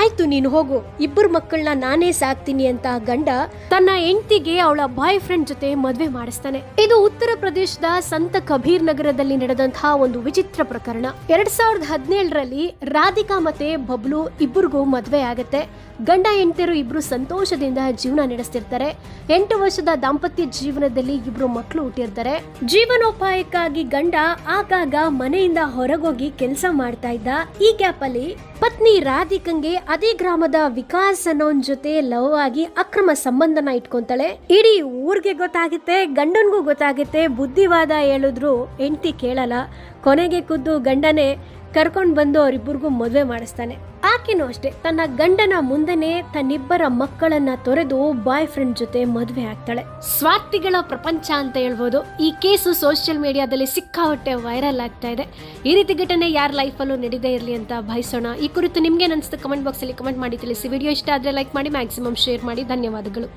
ಆಯ್ತು ನೀನು ಹೋಗು, ಇಬ್ಬರು ಮಕ್ಕಳನ್ನ ನಾನೇ ಸಾಕ್ತೀನಿ ಅಂತ ಗಂಡ ತನ್ನ ಹೆಂಡತಿಗೆ ಅವಳ ಬಾಯ್ ಫ್ರೆಂಡ್ ಜೊತೆ ಮದ್ವೆ ಮಾಡಿಸ್ತಾನೆ. ಇದು ಉತ್ತರ ಪ್ರದೇಶದ ಸಂತ ಕಬೀರ್ ನಗರದಲ್ಲಿ ನಡೆದಂತಹ ಒಂದು ವಿಚಿತ್ರ ಪ್ರಕರಣ. 2017ರಲ್ಲಿ ರಾಧಿಕಾ ಮತ್ತೆ ಬಬ್ಲು ಇಬ್ಬರಿಗೂ ಮದ್ವೆ ಆಗತ್ತೆ. ಗಂಡ ಹೆಂಡತಿಯರು ಇಬ್ರು ಸಂತೋಷದಿಂದ ಜೀವನ ನಡೆಸ್ತಿರ್ತಾರೆ. 8 ವರ್ಷದ ದಾಂಪತ್ಯ ಜೀವನದಲ್ಲಿ ಇಬ್ರು ಮಕ್ಕಳು ಹುಟ್ಟಿರ್ತಾರೆ. ಜೀವನೋಪಾಯಕ್ಕಾಗಿ ಗಂಡ ಆಗಾಗ ಮನೆಯಿಂದ ಹೊರಗೋಗಿ ಕೆಲಸ ಮಾಡ್ತಾ ಇದ್ದ. ಈ ಗ್ಯಾಪ್ ಅಲ್ಲಿ ಪತ್ನಿ ರಾಧಿಕಂಗೆ ಅದೇ ಗ್ರಾಮದ ವಿಕಾಸ್ ಅನ್ನೋನ್ ಜೊತೆ ಲವ್ ಆಗಿ ಅಕ್ರಮ ಸಂಬಂಧನ ಇಟ್ಕೊಂತಾಳೆ. ಇಡೀ ಊರ್ಗೆ ಗೊತ್ತಾಗುತ್ತೆ, ಗಂಡನ್ಗೂ ಗೊತ್ತಾಗುತ್ತೆ. ಬುದ್ಧಿವಾದ ಹೇಳಿದ್ರು ಹೆಂಡತಿ ಕೇಳಲ್ಲ. ಕೊನೆಗೆ ಖುದ್ದು ಗಂಡನೇ ಕರ್ಕೊಂಡ್ ಬಂದು ಅವರಿಬ್ಬರಿಗೂ ಮದುವೆ ಮಾಡಿಸ್ತಾನೆ. ಆಕೆನೂ ಅಷ್ಟೇ ತನ್ನ ಗಂಡನ ಮುಂದೆನೆ ತನ್ನಿಬ್ಬರ ಮಕ್ಕಳನ್ನ ತೊರೆದು ಬಾಯ್ ಫ್ರೆಂಡ್ ಜೊತೆ ಮದುವೆ ಆಗ್ತಾಳೆ. ಸ್ವಾರ್ಥಿಗಳ ಪ್ರಪಂಚ ಅಂತ ಹೇಳ್ಬೋದು. ಈ ಕೇಸು ಸೋಷಿಯಲ್ ಮೀಡಿಯಾದಲ್ಲಿ ಸಿಕ್ಕಾಪಟ್ಟೆ ವೈರಲ್ ಆಗ್ತಾ ಇದೆ. ಈ ರೀತಿ ಘಟನೆ ಯಾರ ಲೈಫಲ್ಲೂ ನಡೆದೇ ಇರಲಿ ಅಂತ ಬಯಸೋಣ. ಈ ಕುರಿತು ನಿಮ್ಗೆ ಅನಿಸುತ್ತೆ ಕಮೆಂಟ್ ಬಾಕ್ಸ್ ಅಲ್ಲಿ ಕಮೆಂಟ್ ಮಾಡಿ ತಿಳಿಸಿ. ವಿಡಿಯೋ ಇಷ್ಟ ಆದ್ರೆ ಲೈಕ್ ಮಾಡಿ, ಮ್ಯಾಕ್ಸಿಮಮ್ ಶೇರ್ ಮಾಡಿ. ಧನ್ಯವಾದಗಳು.